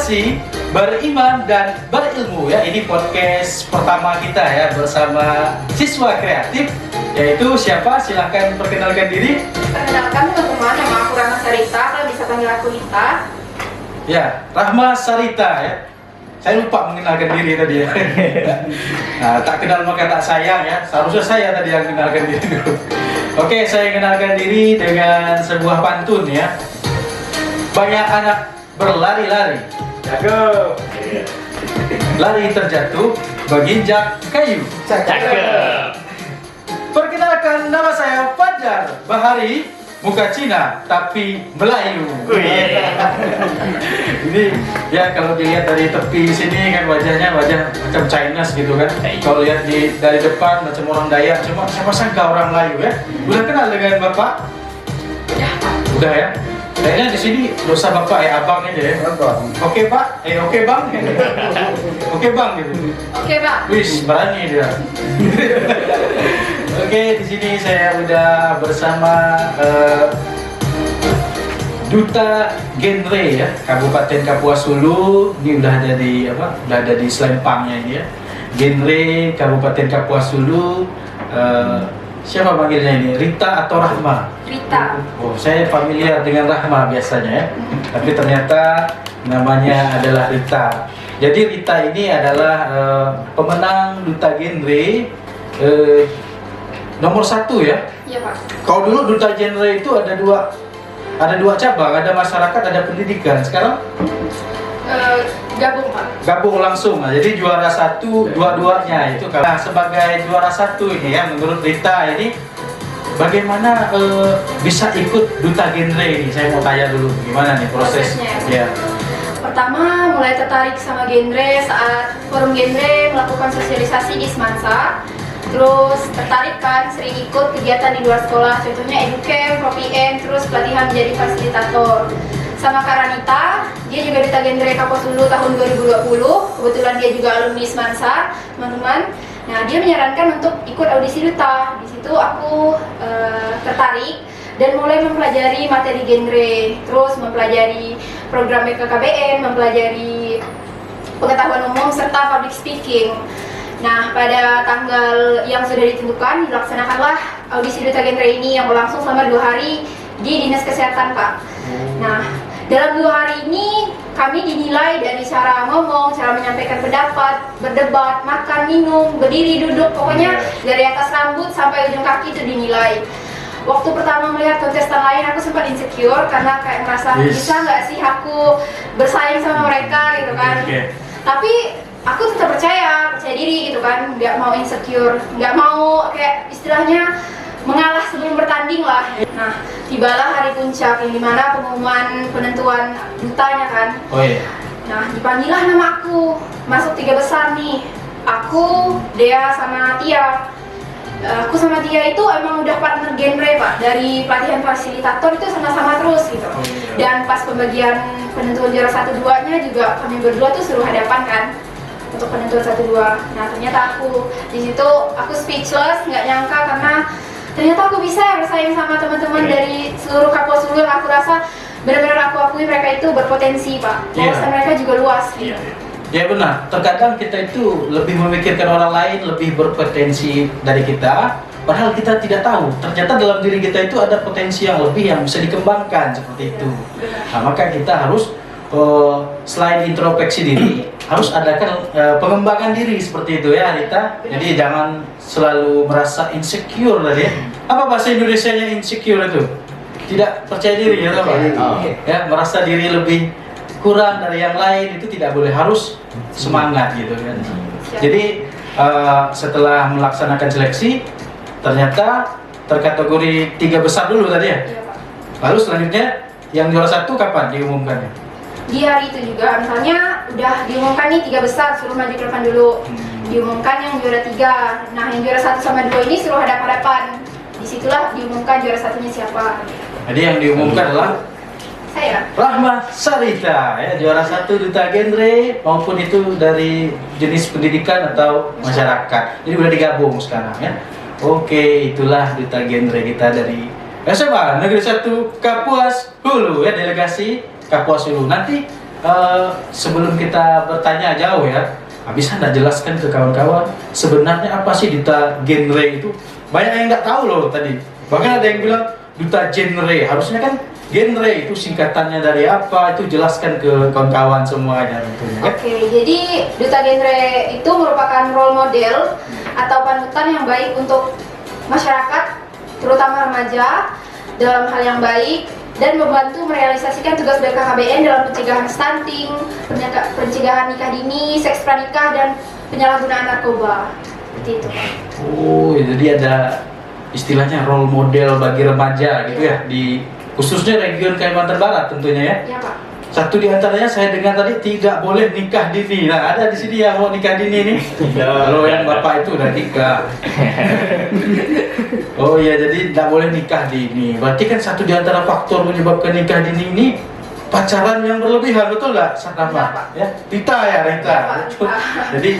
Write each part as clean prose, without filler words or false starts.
Berprestasi, beriman, dan berilmu ya. Ini podcast pertama kita ya bersama siswa kreatif. Yaitu siapa? Silahkan perkenalkan diri. Perkenalkan teman-teman, nama aku Rahma Sarita, kalian bisa panggil aku Rita. Ya, Rahma Sarita ya. Saya lupa mengenalkan diri tadi ya. Nah, tak kenal maka tak sayang ya. Seharusnya saya tadi yang kenalkan diri dulu. Oke, saya kenalkan diri dengan sebuah pantun ya. Banyak anak berlari-lari, Cakep. lari terjatuh, menginjak kayu. Cakep. Perkenalkan, nama saya Fajar Bahari, muka Cina tapi Melayu. Ini ya kalau dilihat dari tepi sini kan wajahnya wajah macam Chinese gitu kan. Kalau lihat dari depan macam orang Dayak, cuma siapa sangka orang Melayu ya. Udah kenal dengan Bapak? Udah ya. Kayaknya di sini dosa Bapak ya abang aja ya. Oke Pak, oke Bang. Oke Bang gitu. Oke, Pak. Wis, berani dia. Oke, di sini saya udah bersama Duta Genre ya, Kabupaten Kapuas Hulu. Ini udah ada di apa? Udah ada di selempangnya ini ya. Genre Kabupaten Kapuas Hulu. Siapa panggilnya ini? Rita atau Rahma? Rita. Oh, saya familiar dengan Rahma biasanya ya. Tapi ternyata namanya adalah Rita. Jadi Rita ini adalah pemenang Duta Genre nomor 1 ya. Iya, Pak. Kalau dulu Duta Genre itu ada dua cabang, ada masyarakat, ada pendidikan. Sekarang Gabung, Pak. gabung langsung. Nah, jadi juara 1 dua-duanya itu. Nah, sebagai juara 1 ini ya, menurut Rita ini bagaimana bisa ikut Duta Genre ini? Saya mau tanya dulu gimana nih prosesnya? Ya. Pertama, mulai tertarik sama genre saat forum genre melakukan sosialisasi di Semansa. Terus tertarik kan, sering ikut kegiatan di luar sekolah, contohnya educamp, ProPM, terus pelatihan menjadi fasilitator. Sama Karanita, dia juga Duta Genre Kapuas Hulu tahun 2020. Kebetulan dia juga alumni Semansa, teman-teman. Nah, dia menyarankan untuk ikut audisi duta. Di situ aku tertarik dan mulai mempelajari materi genre, terus mempelajari program BKKBN, mempelajari pengetahuan umum serta public speaking. Nah, pada tanggal yang sudah ditentukan, dilaksanakanlah audisi Duta Genre ini yang berlangsung selama 2 hari di Dinas Kesehatan, Pak. Nah, dalam 2 hari ini kami dinilai dari cara ngomong, cara menyampaikan pendapat, berdebat, makan, minum, berdiri, duduk, pokoknya dari atas rambut sampai ujung kaki itu dinilai. Waktu pertama melihat kontestan lain aku sempat insecure karena kayak merasa bisa nggak sih aku bersaing sama mereka gitu kan. Tapi aku tetap percaya diri gitu kan, nggak mau insecure, nggak mau kayak istilahnya mengalah sebelum bertanding lah. Nah, tibalah hari puncak yang dimana pengumuman penentuan dutanya kan. Oh iya. Nah, dipanggillah nama aku, masuk 3 besar nih. Aku, Dea, sama Tia. Aku sama Tia itu emang udah partner genre, Pak. Dari pelatihan fasilitator itu sama-sama terus gitu. Oh, iya. Dan pas pembagian penentuan juara 1-2-nya juga kami berdua tuh suruh hadapan kan untuk penentuan 1-2. Nah, ternyata di situ aku speechless, nggak nyangka karena ternyata aku bisa bersaing sama teman-teman dari seluruh Kapuas Hulu yang aku rasa benar-benar aku akui mereka itu berpotensi, Pak. Wawasan mereka juga luas. Gitu. Ya benar, terkadang kita itu lebih memikirkan orang lain, lebih berpotensi dari kita, padahal kita tidak tahu, ternyata dalam diri kita itu ada potensi yang lebih yang bisa dikembangkan seperti itu. Nah, maka kita harus selain introspeksi diri, harus adakan pengembangan diri seperti itu ya Rita. Jadi jangan selalu merasa insecure tadi ya. Apa bahasa Indonesianya insecure itu? Tidak percaya diri ya Pak? Ya, merasa diri lebih kurang dari yang lain itu tidak boleh, harus semangat gitu kan. Jadi setelah melaksanakan seleksi ternyata terkategori 3 besar dulu tadi ya. Iya, Pak. Lalu selanjutnya yang juara 1 kapan diumumkannya? Di hari itu juga, misalnya udah diumumkan nih 3 besar, suruh maju ke depan dulu. Diumumkan yang juara 3. Nah, yang juara 1 sama 2 ini suruh hadap-hadapan. Disitulah diumumkan juara 1-nya siapa. Jadi yang diumumkan adalah Saya. Rahma Sarita ya, juara 1 Duta Genre maupun itu dari jenis pendidikan atau masyarakat. Jadi udah digabung sekarang ya. Oke, itulah Duta Genre kita dari SMA Negeri 1 Kapuas Hulu ya, delegasi Kapuas Hulu. Nanti sebelum kita bertanya jauh ya, bisa nggak jelaskan ke kawan-kawan sebenarnya apa sih duta genre itu? Banyak yang nggak tahu loh tadi. Bahkan ada yang bilang duta genre, harusnya kan genre itu singkatannya dari apa? Itu jelaskan ke kawan-kawan semuanya tentunya. Oke, jadi duta genre itu merupakan role model atau panutan yang baik untuk masyarakat, terutama remaja, dalam hal yang baik dan membantu merealisasikan tugas BKKBN dalam pencegahan stunting, pencegahan nikah dini, seks pranikah, dan penyalahgunaan narkoba. Seperti itu. Oh, jadi ada istilahnya role model bagi remaja gitu ya, di khususnya region Kalimantan Barat tentunya ya. Iya, Pak. Satu di antaranya saya dengar tadi tidak boleh nikah dini. Nah, ada di sini yang mau nikah dini nih. Kalau yang bapak itu udah nikah. Oh iya, jadi tidak boleh nikah dini. Berarti kan satu di antara faktor menyebabkan nikah dini ini pacaran yang berlebihan, betul nggak? Sama, ya. Rita ya, Rita. Jadi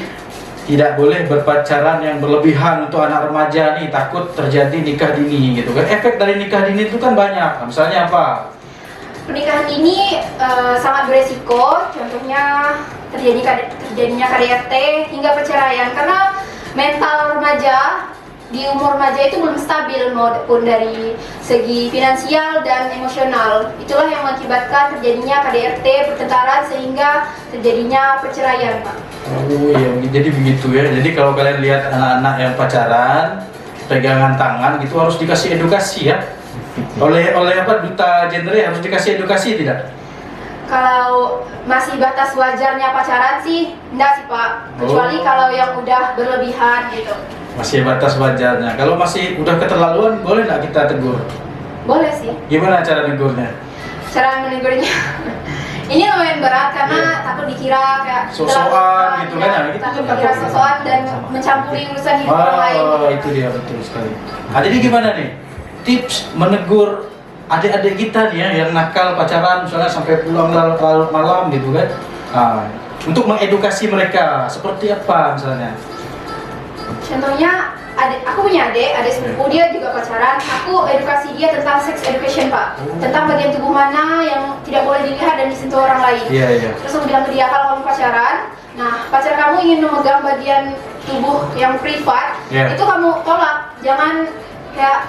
tidak boleh berpacaran yang berlebihan untuk anak remaja nih, takut terjadi nikah dini gitu kan. Efek dari nikah dini itu kan banyak. Misalnya apa? Pernikahan ini sangat beresiko, contohnya terjadinya KDRT hingga perceraian karena mental remaja di umur remaja itu belum stabil maupun dari segi finansial dan emosional. Itulah yang mengakibatkan terjadinya KDRT, pertengkaran sehingga terjadinya perceraian, Pak. Oh iya, jadi begitu ya. Jadi kalau kalian lihat anak-anak yang pacaran, pegangan tangan gitu harus dikasih edukasi ya. Oleh apa duta genre harus dikasih edukasi tidak? Kalau masih batas wajarnya pacaran sih, enggak sih Pak. Kecuali kalau yang udah berlebihan gitu. Masih batas wajarnya. Kalau masih udah keterlaluan, boleh nggak kita tegur? Boleh sih. Gimana cara negurnya? Cara menegurnya ini lumayan berat karena takut dikira kayak sok-sokan gitu kan ya? Gitu takut kan dikira takut. sok-sokan dan mencampuri urusan hidup orang lain. Oh, itu dia betul sekali. Nah, jadi gimana nih? Tips menegur adik-adik kita nih ya yang nakal pacaran misalnya sampai pulang larut malam gitu kan. Nah, untuk mengedukasi mereka seperti apa misalnya? Contohnya aku punya adik sepupu, dia juga pacaran. Aku edukasi dia tentang sex education Pak, tentang bagian tubuh mana yang tidak boleh dilihat dan disentuh orang lain. Iya, iya. Terus aku bilang ke dia, kalau kamu pacaran, nah pacar kamu ingin memegang bagian tubuh yang privat, Iya. itu kamu tolak, jangan kayak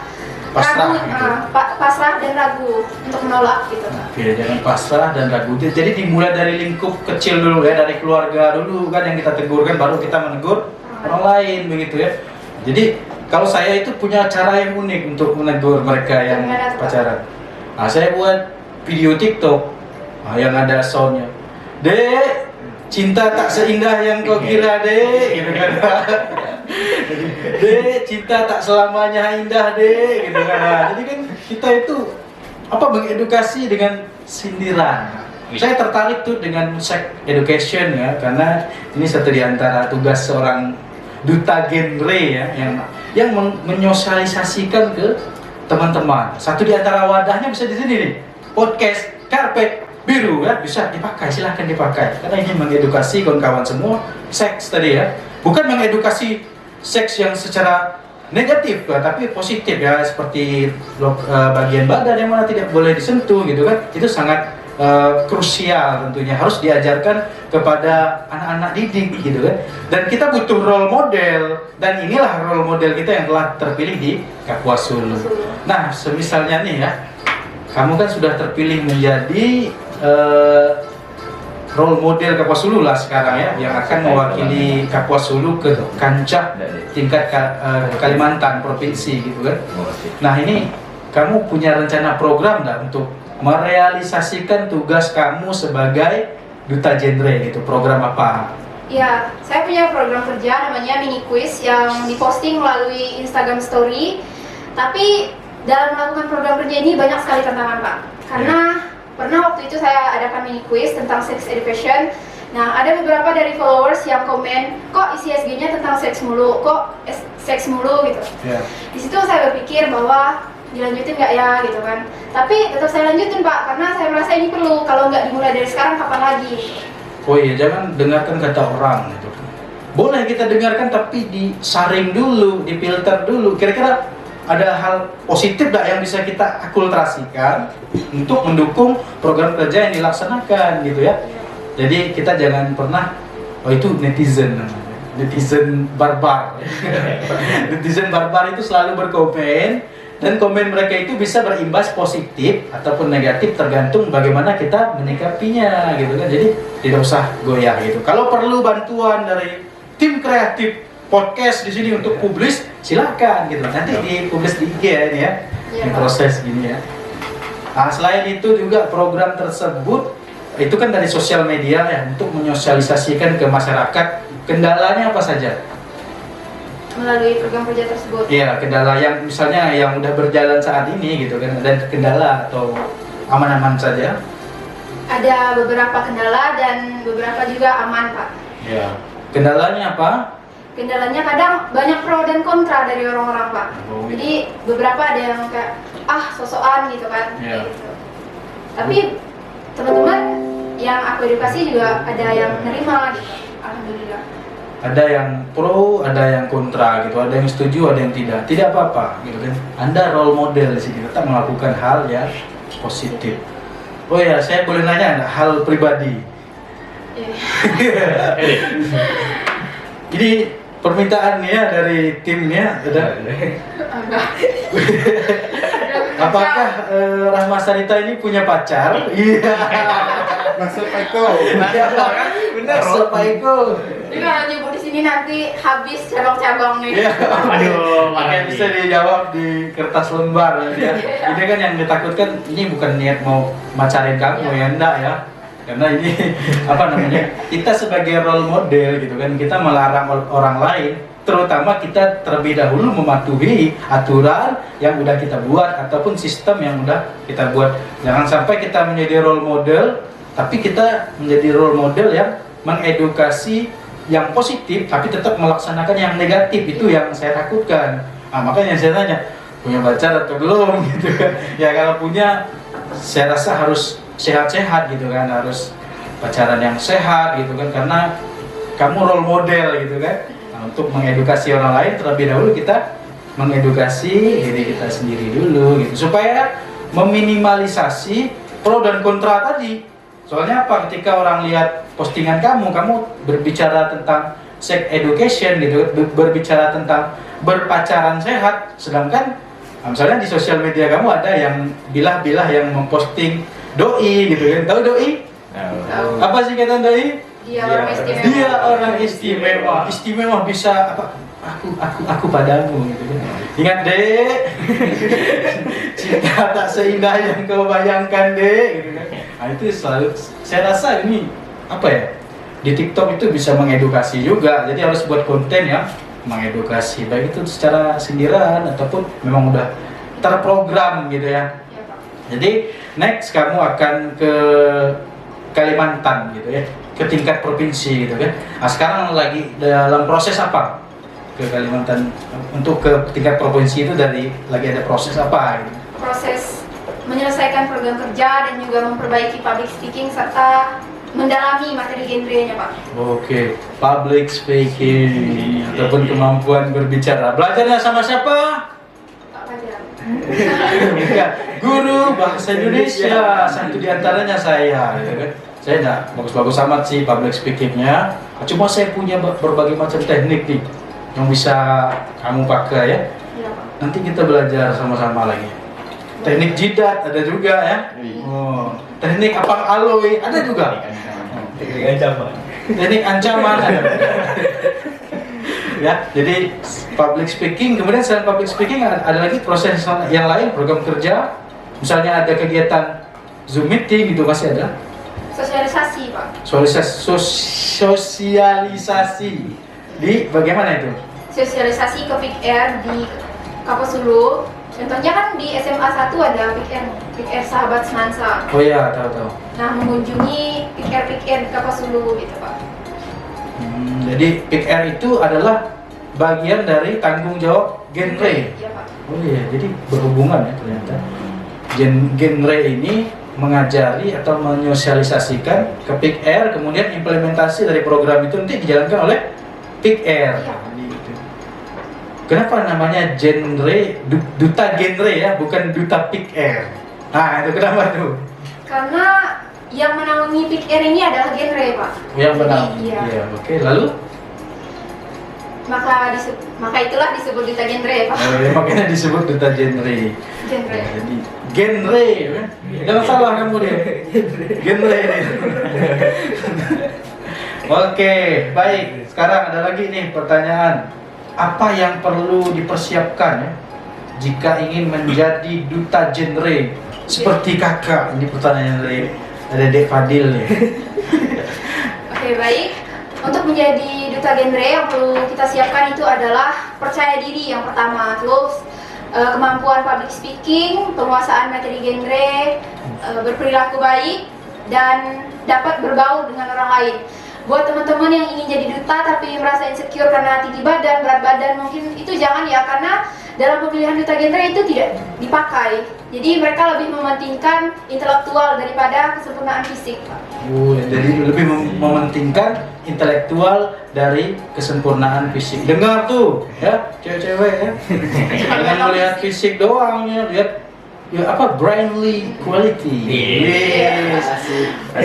Pasrah, ragu, gitu. pasrah dan ragu untuk menolak gitu. Oke, jangan pasrah dan ragu. Jadi dimulai dari lingkup kecil dulu ya, dari keluarga dulu kan yang kita tegur kan, baru kita menegur orang lain begitu ya. Jadi kalau saya itu punya cara yang unik untuk menegur mereka yang Gimana tuh, Pak? pacaran. Nah, saya buat video TikTok yang ada soundnya. Dek, cinta tak seindah yang kau kira dek, gitu kan. Dek, cinta tak selamanya indah dek, gitu kan. Nah, jadi kan kita itu mengedukasi dengan sindiran. Saya tertarik tuh dengan sex education ya, karena ini satu di antara tugas seorang duta genre ya, yang menyosialisasikan ke teman-teman. Satu di antara wadahnya bisa di sini nih, podcast Karpet Biru ya, bisa dipakai, silahkan dipakai. Karena ini mengedukasi kawan-kawan semua seks tadi ya, bukan mengedukasi seks yang secara negatif ya, tapi positif ya, seperti bagian badan yang mana tidak boleh disentuh gitu kan, itu sangat krusial tentunya, harus diajarkan kepada anak-anak didik gitu kan. Dan kita butuh role model, dan inilah role model kita yang telah terpilih di Kapuas Hulu. Nah, semisalnya nih ya, kamu kan sudah terpilih menjadi role model Kapuas Hulu lah sekarang ya, yang akan mewakili Kapuas Hulu ke kancah tingkat Kalimantan provinsi gitu kan. Nah, ini kamu punya rencana program nggak untuk merealisasikan tugas kamu sebagai duta genre gitu? Program apa? Ya, saya punya program kerja namanya mini quiz yang diposting melalui Instagram Story. Tapi dalam melakukan program kerja ini banyak sekali tantangan Pak. Karena pernah waktu itu saya adakan mini quiz tentang sex education. Nah, ada beberapa dari followers yang komen, kok isi SG-nya tentang seks mulu, kok seks mulu gitu. Yeah. Di situ saya berpikir bahwa dilanjutin nggak ya gitu kan. Tapi tetap saya lanjutin Pak, karena saya merasa ini perlu. Kalau nggak dimulai dari sekarang, kapan lagi? Oh iya, jangan dengarkan kata orang gitu. Boleh kita dengarkan tapi disaring dulu, difilter dulu. Kira-kira ada hal positif nggak yang bisa kita akultrasikan untuk mendukung program kerja yang dilaksanakan gitu ya? Jadi kita jangan pernah, oh itu netizen namanya, netizen barbar. Netizen barbar itu selalu berkomen, dan komen mereka itu bisa berimbas positif ataupun negatif tergantung bagaimana kita menyikapinya gitu kan. Jadi tidak usah goyah gitu. Kalau perlu bantuan dari tim kreatif podcast di sini untuk publis, silakan gitu. Nanti dipublis di IG ya ini ya, Iya, di Pak. proses gini ya. Nah, selain itu juga program tersebut itu kan dari sosial media ya untuk menyosialisasikan ke masyarakat. Kendalanya apa saja? Melalui program kerja tersebut. Iya, kendala yang misalnya yang udah berjalan saat ini gitu kan, dan kendala atau aman-aman saja. Ada beberapa kendala dan beberapa juga aman, Pak. Iya. Kendalanya apa? Kendalanya kadang banyak pro dan kontra dari orang-orang, Pak. Oh. Jadi beberapa ada yang kayak sosokan gitu kan. Iya. Kayak gitu. Tapi teman-teman yang aku edukasi juga ada yang nerima gitu. Alhamdulillah. Ada yang pro, ada yang kontra gitu, ada yang setuju, ada yang tidak. Tidak apa-apa gitu kan. Anda role model di sini, tetap melakukan hal yang positif. Oh ya, saya boleh nanya nggak hal pribadi? Iya. Ini permintaan nih ya dari timnya, ada. Apakah Rahma Sarita ini punya pacar? Iya. Maksud Pak Iko. Benar, Pak Iko. Jadi kalau nyebut di sini nanti habis cabang-cabang nih. Iya. Aduh, makanya bisa dijawab di kertas lembar ya. Ini kan yang ditakutkan, ini bukan niat mau macarin kamu ya, enggak ya. Karena ini apa namanya? Kita sebagai role model gitu kan, kita melarang orang lain, terutama kita terlebih dahulu mematuhi aturan yang udah kita buat ataupun sistem yang udah kita buat. Jangan sampai kita menjadi role model, tapi kita menjadi role model yang mengedukasi yang positif tapi tetap melaksanakan yang negatif. Itu yang saya takutkan. Nah, makanya saya tanya, punya pacar atau belum gitu kan. Ya kalau punya, saya rasa harus sehat-sehat gitu kan, harus pacaran yang sehat gitu kan, karena kamu role model gitu kan. Nah, untuk mengedukasi orang lain terlebih dahulu kita mengedukasi diri kita sendiri dulu gitu, supaya meminimalisasi pro dan kontra tadi. Soalnya apa? Ketika orang lihat postingan kamu berbicara tentang sex education gitu, berbicara tentang berpacaran sehat, sedangkan misalnya di sosial media kamu ada yang bilah-bilah yang memposting doi gitu kan. Tahu doi? Tahu. Apa sih kata doi? Dia orang istimewa. Dia orang istimewa. Istimewa bisa apa? Aku padamu gitu kan. Ingat dek, cinta tak seindah yang kau bayangkan dek gitu kan. Nah itu selalu saya rasa ini apa ya? Di TikTok itu bisa mengedukasi juga. Jadi harus buat konten yang mengedukasi, baik itu secara sindiran ataupun memang udah terprogram gitu ya. Iya, Pak. Jadi next kamu akan ke Kalimantan gitu ya, ke tingkat provinsi gitu kan. Nah sekarang lagi dalam proses apa? Ke Kalimantan untuk ke tingkat provinsi itu lagi ada proses apa gitu? Proses menyelesaikan program kerja dan juga memperbaiki public speaking serta mendalami materi genrenya, Pak. Oke, public speaking ataupun kemampuan berbicara. Belajarnya sama siapa? Pak Fajar. Bukan. Guru bahasa Indonesia, satu diantaranya saya gitu kan. Saya enggak bagus-bagus amat sih public speakingnya, cuma saya punya berbagai macam teknik nih yang bisa kamu pakai ya. Iya, Pak. Nanti kita belajar sama-sama lagi. Teknik jidat ada juga ya. Oh, teknik apang aloe ada juga. Teknik ancaman ada. Ya, jadi public speaking, kemudian selain public speaking ada lagi proses yang lain, program kerja. Misalnya ada kegiatan Zoom meeting gitu masih ada. Sosialisasi, Pak. Sosialisasi di bagaimana itu? Sosialisasi ke Pick Air di Kapas Hulu. Contohnya kan di SMA 1 ada Pick Air Sahabat Semansa. Oh iya, tahu. Nah, mengunjungi Pick Air di Kapas Hulu gitu, Pak. Jadi Pick Air itu adalah bagian dari tanggung jawab genre. Iya, Pak. Oh iya, jadi berhubungan ya ternyata. Genre ini mengajari atau menyosialisasikan ke Pick Air, kemudian implementasi dari program itu nanti dijalankan oleh Pick Air. Iya. Gitu. Kenapa namanya genre, duta genre ya, bukan duta Pick Air? Nah itu kenapa tuh? Karena yang menaungi PIKR ini adalah genre, Pak. Yang Jadi, benar. iya. Iya, oke. Lalu? Maka itulah disebut duta genre, Pak. Makanya disebut duta genre. Genre. Jadi genre, ya. Jangan salah kamu deh. Genre ini. Oke, baik. Sekarang ada lagi nih pertanyaan. Apa yang perlu dipersiapkan ya jika ingin menjadi duta genre seperti kakak? Ini pertanyaan dari Dek Fadil nih. Oke, baik. Untuk menjadi duta genre yang perlu kita siapkan itu adalah percaya diri yang pertama, terus kemampuan public speaking, penguasaan materi genre, berperilaku baik, dan dapat berbaur dengan orang lain. Buat teman-teman yang ingin jadi duta tapi merasa insecure karena tinggi badan, berat badan, mungkin itu jangan ya, karena dalam pemilihan duta genre itu tidak dipakai. Jadi mereka lebih mementingkan intelektual daripada kesempurnaan fisik, Pak. Jadi lebih mementingkan intelektual dari kesempurnaan fisik. Dengar tuh, ya, cewek-cewek ya. Jangan melihat fisik doang ya, lihat ya apa brainly quality. Yes.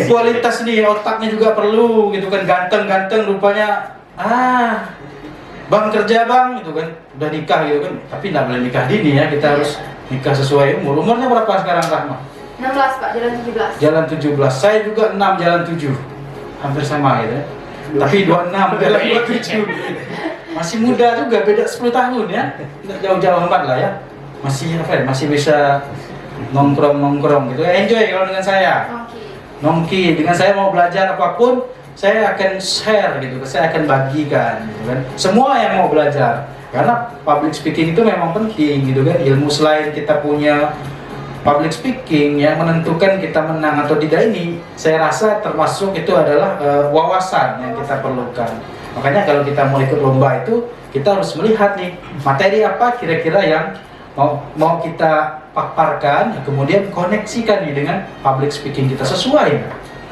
Kualitas nih otaknya juga perlu gitu kan, ganteng-ganteng rupanya bang kerja bang gitu kan, udah nikah gitu kan, tapi nggak boleh nikah dini ya, kita harus nikah sesuai umur. Umurnya berapa sekarang Rahma? 16, Pak, jalan 17. Jalan 17, saya juga 6 jalan 7, hampir sama gitu ya. Tapi 26 jalan 27. Masih muda juga, beda 10 tahun ya, tidak jauh-jauh amat lah ya. Masih apa ya, masih bisa nongkrong gitu, enjoy kalau dengan saya. Nongki, dengan saya mau belajar apapun, saya akan share gitu, saya akan bagikan gitu kan. Semua yang mau belajar, karena public speaking itu memang penting gitu kan. Ilmu selain kita punya public speaking yang menentukan kita menang atau tidak ini, saya rasa termasuk itu adalah wawasan yang kita perlukan. Makanya kalau kita mau ikut lomba itu, kita harus melihat nih materi apa kira-kira yang mau kita paparkan, kemudian koneksikan nih dengan public speaking kita sesuai.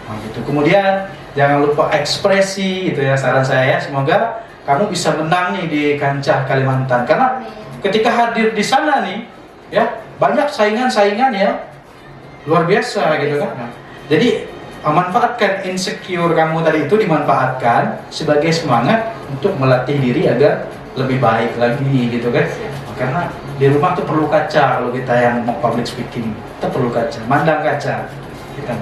Nah, gitu. Kemudian jangan lupa ekspresi gitu ya, saran saya ya. Semoga kamu bisa menang nih di kancah Kalimantan, karena ketika hadir di sana nih ya, banyak saingan-saingan ya luar biasa gitu kan. Nah, jadi manfaatkan insecure kamu tadi itu, dimanfaatkan sebagai semangat untuk melatih diri agar lebih baik lagi gitu kan. Karena di rumah tuh perlu kaca, kalau kita yang mau public speaking kita perlu kaca, mandang kaca kita.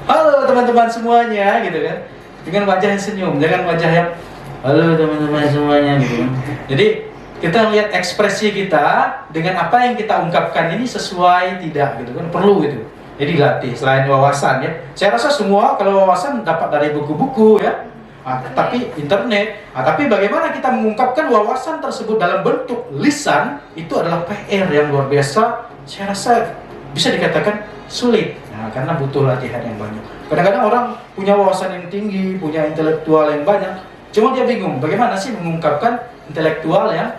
Halo teman-teman semuanya gitu kan, dengan wajah yang senyum, jangan wajah yang halo teman-teman semuanya gitu kan. Jadi kita lihat ekspresi kita dengan apa yang kita ungkapkan ini sesuai tidak gitu kan, perlu gitu. Jadi latih selain wawasan ya. Saya rasa semua kalau wawasan dapat dari buku-buku ya. Tapi internet, tapi bagaimana kita mengungkapkan wawasan tersebut dalam bentuk lisan, itu adalah PR yang luar biasa. Saya rasa bisa dikatakan sulit, karena butuh latihan yang banyak. Kadang-kadang orang punya wawasan yang tinggi, punya intelektual yang banyak, cuma dia bingung bagaimana sih mengungkapkan intelektual yang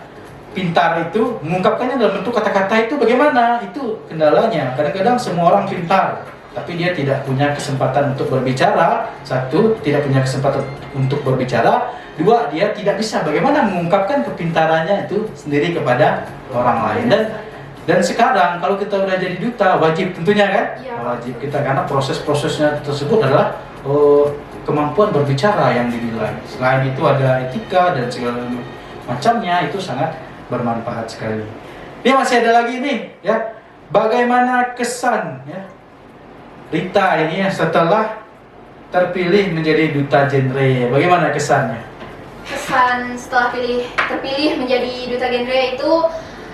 pintar itu, mengungkapkannya dalam bentuk kata-kata itu bagaimana, itu kendalanya. Kadang-kadang semua orang pintar, tapi dia tidak punya kesempatan untuk berbicara. Satu, tidak punya kesempatan untuk berbicara. Dua, dia tidak bisa bagaimana mengungkapkan kepintarannya itu sendiri kepada orang lain. Dan sekarang kalau kita udah jadi duta, wajib tentunya kan? Ya. Wajib kita, karena proses-prosesnya tersebut adalah kemampuan berbicara yang dinilai. Selain itu ada etika dan segala macamnya, itu sangat bermanfaat sekali. Ini masih ada lagi nih ya, bagaimana kesan ya Rita ini ya setelah terpilih menjadi duta genre, bagaimana kesannya? Kesan setelah terpilih menjadi duta genre itu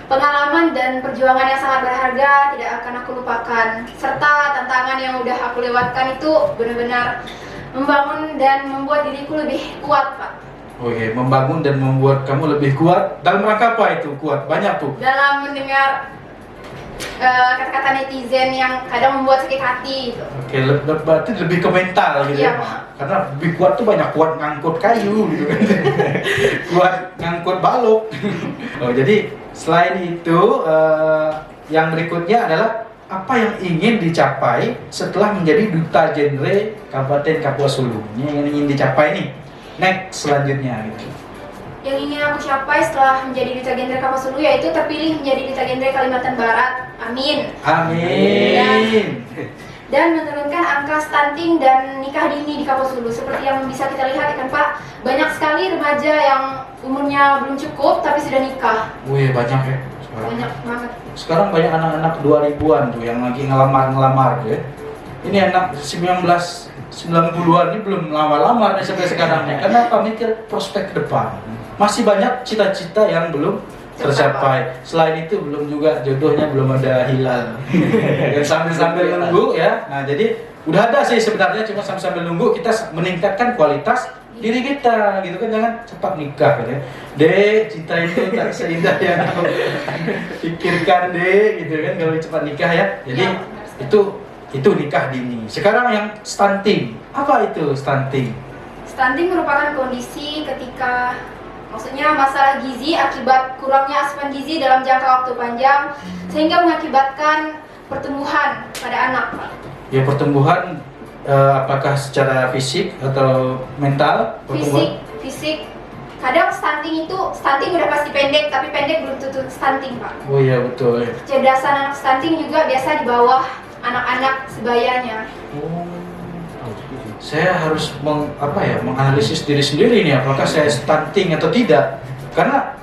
pengalaman dan perjuangan yang sangat berharga, tidak akan aku lupakan. Serta tantangan yang udah aku lewatkan itu benar-benar membangun dan membuat diriku lebih kuat, Pak. Oke, membangun dan membuat kamu lebih kuat. Dalam rangka apa itu kuat? Banyak tuh. Dalam mendengar kata-kata netizen yang kadang membuat sakit hati gitu. Oke, berarti lebih ke mental gitu Iya, ya. Pak. Karena lebih kuat tuh banyak, kuat ngangkut kayu gitu kan. Kuat ngangkut balok. Oh, jadi selain itu yang berikutnya adalah apa yang ingin dicapai setelah menjadi duta genre Kabupaten Kapuas Hulu. Ini yang ingin dicapai nih. Next selanjutnya gitu. Yang ingin aku capai setelah menjadi duta genre Kapuas Hulu yaitu terpilih menjadi duta genre Kalimantan Barat. Amin. Amin. dan menurunkan angka stunting dan nikah dini di Kampus Hulu. Seperti yang bisa kita lihat kan Pak, banyak sekali remaja yang umurnya belum cukup tapi sudah nikah. Wih, banyak ya sekarang. Banyak banget. Sekarang banyak anak-anak 2000-an tuh yang lagi ngelamar ya. Ini anak 1990-an ini belum lama-lama nih sampai sekarang nih. Karena apa? Mikir prospek ke depan. Masih banyak cita-cita yang belum tercapai. Selain itu belum juga jodohnya belum ada hilal. Dan sambil-sambil nunggu ya. Nah, jadi udah ada sih sebenarnya, cuma sambil nunggu kita meningkatkan kualitas diri kita gitu kan, jangan cepat nikah gitu ya. Dek, cinta itu tak seindah yang kau pikirkan dek gitu kan kalau cepat nikah ya. Jadi Ya, itu nikah dini. Sekarang yang stunting. Apa itu stunting? Stunting merupakan kondisi ketika maksudnya masalah gizi akibat kurangnya asupan gizi dalam jangka waktu panjang sehingga mengakibatkan pertumbuhan pada anak, Pak. Ya, pertumbuhan apakah secara fisik atau mental? Fisik. Kadang stunting udah pasti pendek, tapi pendek belum tentu stunting, Pak. Oh iya, betul ya. Kecerdasan anak stunting juga biasa di bawah anak-anak sebayanya. Oh. Saya harus menganalisis diri sendiri nih, apakah saya stunting atau tidak. Karena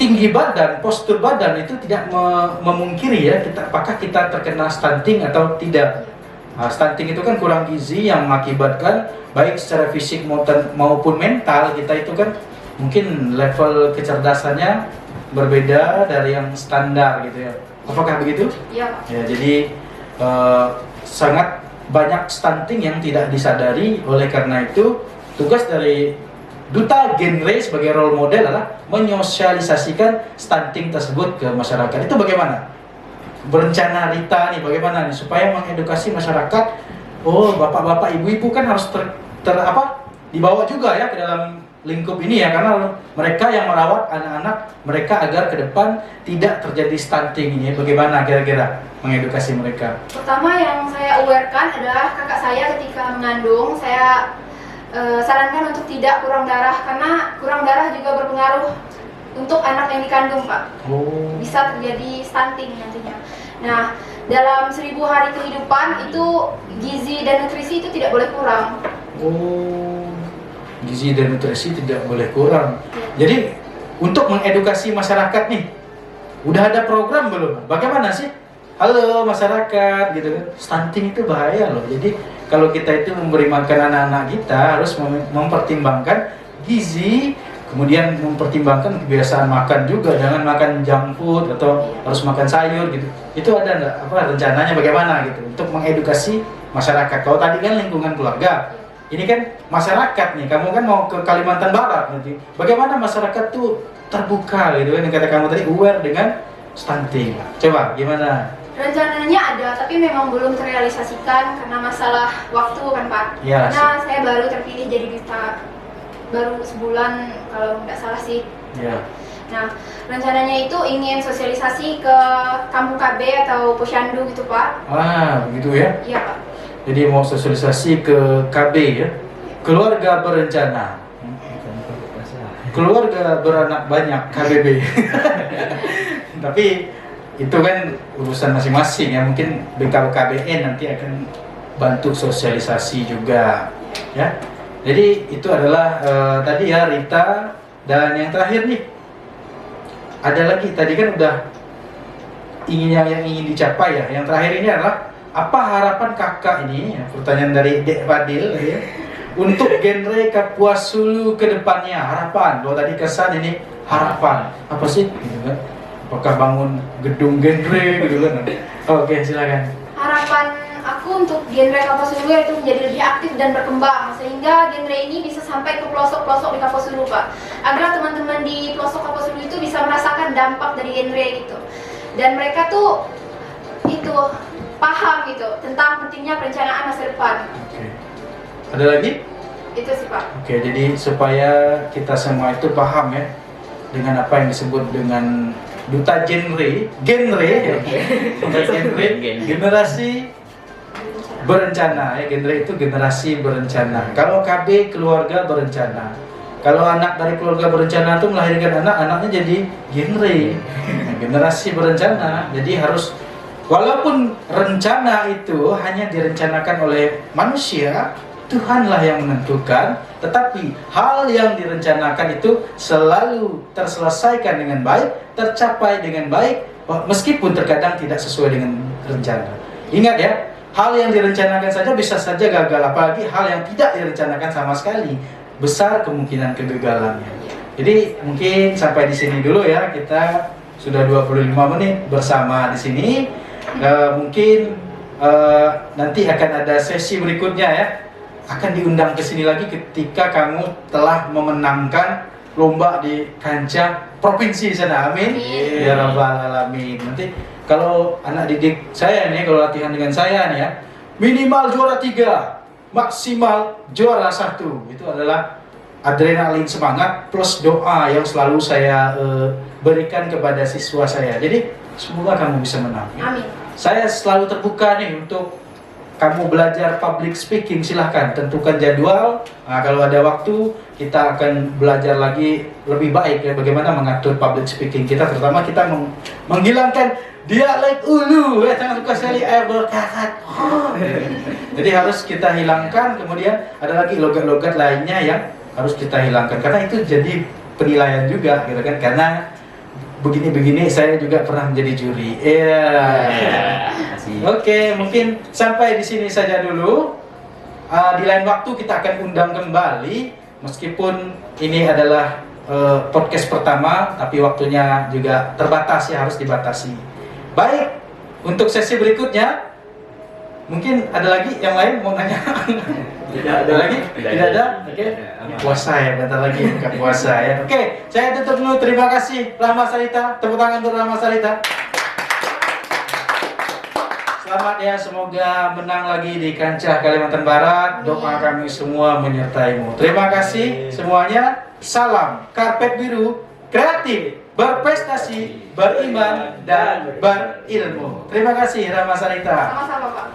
tinggi badan, postur badan itu tidak memungkiri ya apakah kita terkena stunting atau tidak. Nah, stunting itu kan kurang gizi yang mengakibatkan baik secara fisik maupun mental kita itu kan mungkin level kecerdasannya berbeda dari yang standar gitu ya. Apakah begitu? Iya, Pak. Ya, jadi sangat banyak stunting yang tidak disadari. Oleh karena itu tugas dari Duta Genre sebagai role model adalah menyosialisasikan stunting tersebut ke masyarakat. Itu bagaimana? Berencana Rita nih bagaimana nih supaya mengedukasi masyarakat. Oh, bapak-bapak, ibu-ibu kan harus dibawa juga ya ke dalam lingkup ini ya, karena mereka yang merawat anak-anak mereka agar ke depan tidak terjadi stunting ini. Bagaimana kira-kira mengedukasi mereka? Pertama yang saya awarekan adalah kakak saya ketika mengandung, saya sarankan untuk tidak kurang darah karena kurang darah juga berpengaruh untuk anak yang dikandung, Pak. Oh. Bisa terjadi stunting nantinya. Nah, dalam 1000 hari kehidupan itu gizi dan nutrisi itu tidak boleh kurang. Oh, gizi dan nutrisi tidak boleh kurang. Jadi untuk mengedukasi masyarakat nih, udah ada program belum? Bagaimana sih? Halo masyarakat, gitu kan? Stunting itu bahaya loh. Jadi kalau kita itu memberi makan anak-anak kita harus mempertimbangkan gizi, kemudian mempertimbangkan kebiasaan makan juga. Jangan makan junk food atau harus makan sayur gitu. Itu ada nggak rencananya bagaimana gitu untuk mengedukasi masyarakat? Kalau tadi kan lingkungan keluarga, ini kan masyarakat nih. Kamu kan mau ke Kalimantan Barat nanti. Bagaimana masyarakat tuh terbuka gitu kan? Yang kata kamu tadi aware dengan stunting. Coba gimana? Rencananya ada, tapi memang belum terrealisasikan karena masalah waktu kan, Pak. Ya, Karena saya baru terpilih jadi duta baru sebulan kalau nggak salah sih. Ya. Nah, rencananya itu ingin sosialisasi ke kampung KB atau posyandu gitu, Pak. Wah, begitu ya. Iya, Pak. Jadi mau sosialisasi ke KB ya. Keluarga berencana. Keluarga beranak banyak, KBB. Tapi itu kan urusan masing-masing ya. Mungkin BKKBN nanti akan bantu sosialisasi juga ya. Jadi itu adalah tadi ya Rita. Dan yang terakhir nih, ada lagi tadi kan udah yang ingin dicapai ya. Yang terakhir ini adalah apa harapan kakak ini? Ya, pertanyaan dari Dek Fadil ya, untuk genre Kapuas Hulu ke depannya. Harapan. Kalau tadi kesan ini harapan. Apa sih? Gitu kan? Apakah bangun gedung genre gitu kan? Oke, silakan. Harapan aku untuk genre Kampus Hulu itu menjadi lebih aktif dan berkembang sehingga genre ini bisa sampai ke pelosok-pelosok di Kampus Hulu, Pak. Agar teman-teman di pelosok Kampus Hulu itu bisa merasakan dampak dari genre itu. Dan mereka tuh itu paham gitu tentang pentingnya perencanaan masa depan. Oke. Ada lagi? Itu sih, Pak. Oke, jadi supaya kita semua itu paham ya dengan apa yang disebut dengan duta genre ya. Generasi berencana ya, genre itu generasi berencana. Kalau KB keluarga berencana. Kalau anak dari keluarga berencana itu melahirkan anak, anaknya jadi genre. Nah, generasi berencana. Jadi harus Walaupun rencana itu hanya direncanakan oleh manusia, Tuhanlah yang menentukan, tetapi hal yang direncanakan itu selalu terselesaikan dengan baik, tercapai dengan baik, meskipun terkadang tidak sesuai dengan rencana. Ingat ya, hal yang direncanakan saja bisa saja gagal, apalagi hal yang tidak direncanakan sama sekali, besar kemungkinan kegagalannya. Jadi mungkin sampai di sini dulu ya, kita sudah 25 menit bersama di sini. Mungkin nanti akan ada sesi berikutnya ya, akan diundang ke sini lagi ketika kamu telah memenangkan lomba di kancah provinsi sana. Amin. Ya rabbal alamin. Nanti kalau anak didik saya nih, kalau latihan dengan saya nih ya, minimal juara 3, maksimal juara 1. Itu adalah adrenalin semangat plus doa yang selalu saya berikan kepada siswa saya. Jadi semoga kamu bisa menang. Amin. Saya selalu terbuka nih untuk kamu belajar public speaking, silahkan tentukan jadwal. Nah, kalau ada waktu kita akan belajar lagi lebih baik ya bagaimana mengatur public speaking kita, terutama kita menghilangkan dialek ulu ya, jangan suka sekali berkarat. Jadi harus kita hilangkan. Kemudian ada lagi logat-logat lainnya yang harus kita hilangkan karena itu jadi penilaian juga gitu kan, karena begini-begini saya juga pernah menjadi juri. Oke, mungkin sampai di sini saja dulu. Di lain waktu kita akan undang kembali, meskipun ini adalah podcast pertama, tapi waktunya juga terbatas ya, harus dibatasi. Baik, untuk sesi berikutnya, mungkin ada lagi yang lain mau nanya? Tidak ada lagi? Tidak ada? Oke. Puasa ya, bentar lagi buka puasa ya. Oke, saya tutup dulu. Terima kasih Rahma Sarita. Tepuk tangan untuk Rahma Sarita. Selamat ya, semoga menang lagi di kancah Kalimantan Barat. Doa kami semua menyertaimu. Terima kasih semuanya. Salam Karpet Biru, kreatif, berprestasi, beriman, dan berilmu. Terima kasih Rahma Sarita. Sama-sama Pak.